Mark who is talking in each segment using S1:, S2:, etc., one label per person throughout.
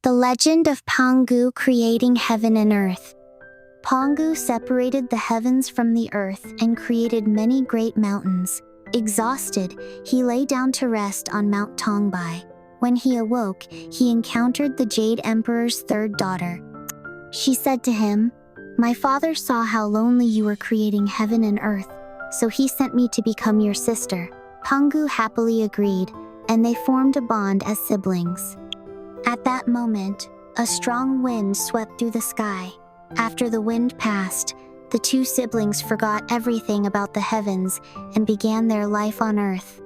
S1: The legend of Pangu creating heaven and earth. Pangu separated the heavens from the earth and created many great mountains. Exhausted, he lay down to rest on Mount Tongbai. When he awoke, he encountered the Jade Emperor's third daughter. She said to him, "My father saw how lonely you were creating heaven and earth, so he sent me to become your sister." Pangu happily agreed, and they formed a bond as siblings. At that moment, a strong wind swept through the sky. After the wind passed, the two siblings forgot everything about the heavens and began their life on earth.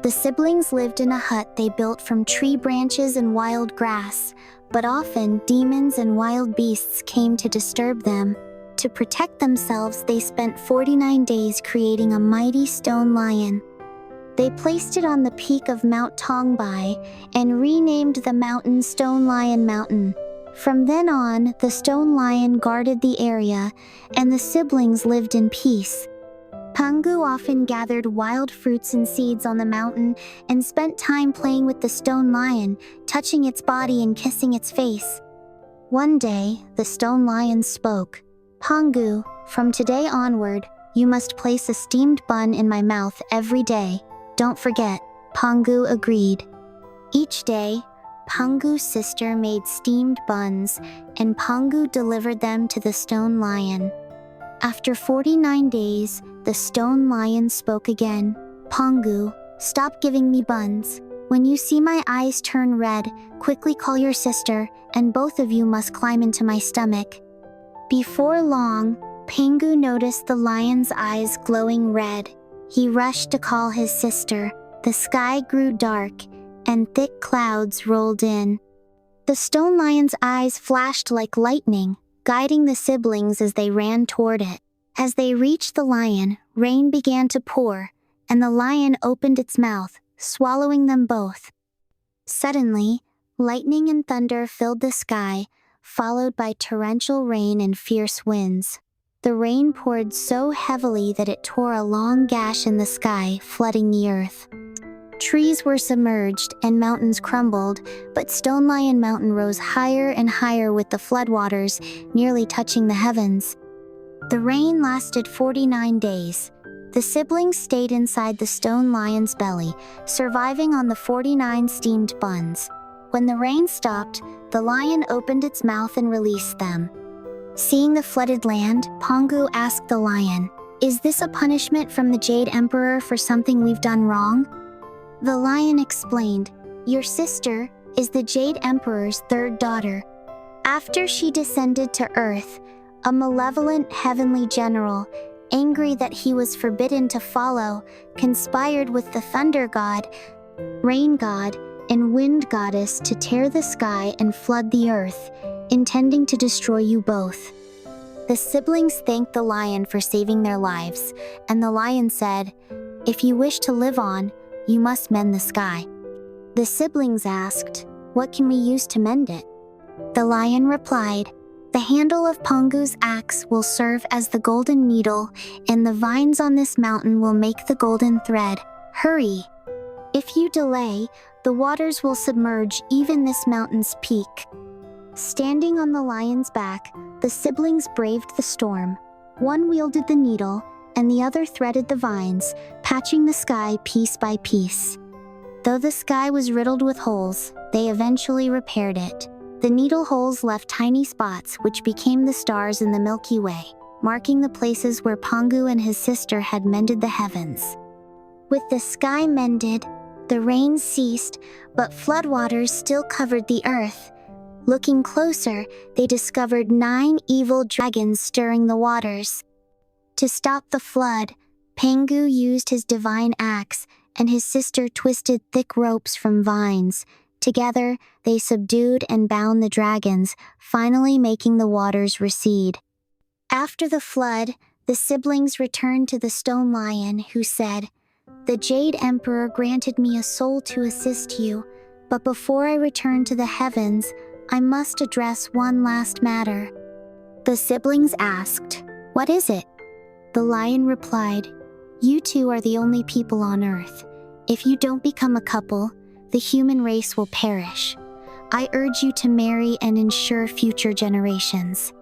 S1: The siblings lived in a hut they built from tree branches and wild grass, but often demons and wild beasts came to disturb them. To protect themselves, they spent 49 days creating a mighty stone lion. They placed it on the peak of Mount Tongbai and renamed the mountain Stone Lion Mountain. From then on, the stone lion guarded the area, and the siblings lived in peace. Pangu often gathered wild fruits and seeds on the mountain and spent time playing with the stone lion, touching its body and kissing its face. One day, the stone lion spoke. "Pangu, from today onward, you must place a steamed bun in my mouth every day. Don't forget." Pangu agreed. Each day, Pangu's sister made steamed buns, and Pangu delivered them to the stone lion. After 49 days, the stone lion spoke again. "Pangu, stop giving me buns. When you see my eyes turn red, quickly call your sister, and both of you must climb into my stomach." Before long, Pangu noticed the lion's eyes glowing red. He rushed to call his sister. The sky grew dark, and thick clouds rolled in. The stone lion's eyes flashed like lightning, guiding the siblings as they ran toward it. As they reached the lion, rain began to pour, and the lion opened its mouth, swallowing them both. Suddenly, lightning and thunder filled the sky, followed by torrential rain and fierce winds. The rain poured so heavily that it tore a long gash in the sky, flooding the earth. Trees were submerged and mountains crumbled, but Stone Lion Mountain rose higher and higher with the floodwaters, nearly touching the heavens. The rain lasted 49 days. The siblings stayed inside the stone lion's belly, surviving on the 49 steamed buns. When the rain stopped, the lion opened its mouth and released them. Seeing the flooded land, Pangu asked the lion, "Is this a punishment from the Jade Emperor for something we've done wrong?" The lion explained, "Your sister is the Jade Emperor's third daughter. After she descended to earth, a malevolent heavenly general, angry that he was forbidden to follow, conspired with the thunder god, rain god, and wind goddess to tear the sky and flood the earth, intending to destroy you both." The siblings thanked the lion for saving their lives, and the lion said, "If you wish to live on, you must mend the sky." The siblings asked, "What can we use to mend it?" The lion replied, "The handle of Pangu's axe will serve as the golden needle, and the vines on this mountain will make the golden thread. Hurry! If you delay, the waters will submerge even this mountain's peak." Standing on the lion's back, the siblings braved the storm. One wielded the needle, and the other threaded the vines, patching the sky piece by piece. Though the sky was riddled with holes, they eventually repaired it. The needle holes left tiny spots which became the stars in the Milky Way, marking the places where Pangu and his sister had mended the heavens. With the sky mended, the rain ceased, but floodwaters still covered the earth. Looking closer, they discovered 9 evil dragons stirring the waters. To stop the flood, Pangu used his divine axe, and his sister twisted thick ropes from vines. Together, they subdued and bound the dragons, finally making the waters recede. After the flood, the siblings returned to the stone lion, who said, "The Jade Emperor granted me a soul to assist you, but before I return to the heavens, I must address one last matter." The siblings asked, "What is it?" The lion replied, "You two are the only people on earth. If you don't become a couple, the human race will perish. I urge you to marry and ensure future generations."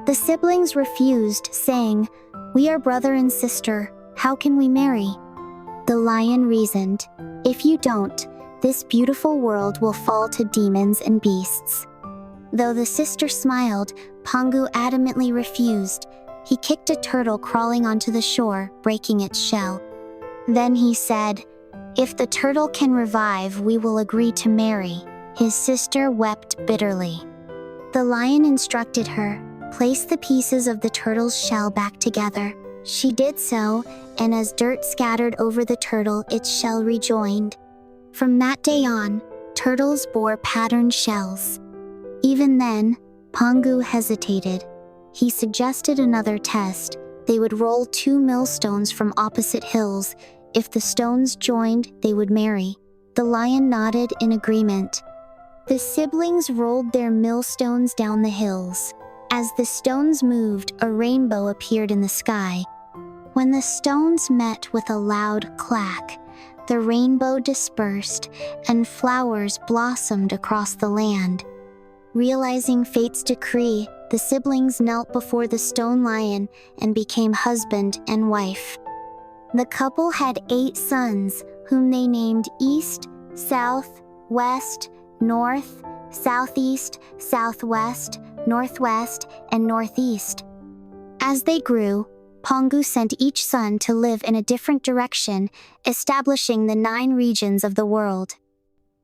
S1: The siblings refused, saying, "We are brother and sister. How can we marry?" The lion reasoned, "If you don't, this beautiful world will fall to demons and beasts." Though the sister smiled, Pangu adamantly refused. He kicked a turtle crawling onto the shore, breaking its shell. Then he said, "If the turtle can revive, we will agree to marry." His sister wept bitterly. The lion instructed her, "Place the pieces of the turtle's shell back together." She did so, and as dirt scattered over the turtle, its shell rejoined. From that day on, turtles bore patterned shells. Even then, Pangu hesitated. He suggested another test. They would roll 2 millstones from opposite hills. If the stones joined, they would marry. The lion nodded in agreement. The siblings rolled their millstones down the hills. As the stones moved, a rainbow appeared in the sky. When the stones met with a loud clack, the rainbow dispersed and flowers blossomed across the land. Realizing fate's decree, the siblings knelt before the stone lion and became husband and wife. The couple had 8 sons, whom they named East, South, West, North, Southeast, Southwest, Northwest, and Northeast. As they grew, Pangu sent each son to live in a different direction, establishing the 9 regions of the world.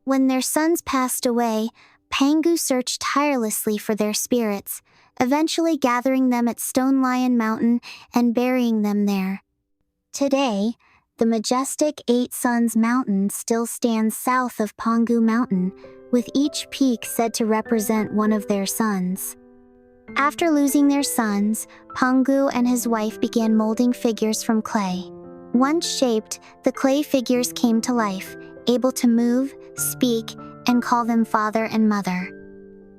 S1: When their sons passed away, Pangu searched tirelessly for their spirits, eventually gathering them at Stone Lion Mountain and burying them there. Today, the majestic 8 Suns Mountain still stands south of Pangu Mountain, with each peak said to represent one of their sons. After losing their sons, Pangu and his wife began molding figures from clay. Once shaped, the clay figures came to life, able to move, speak, and call them father and mother.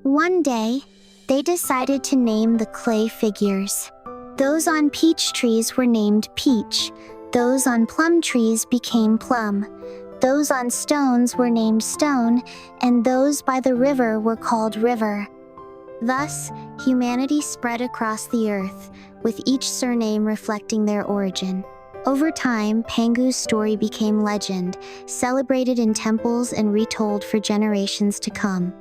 S1: One day, they decided to name the clay figures. Those on peach trees were named Peach. Those on plum trees became Plum. Those on stones were named Stone, and those by the river were called River. Thus, humanity spread across the earth, with each surname reflecting their origin. Over time, Pangu's story became legend, celebrated in temples and retold for generations to come.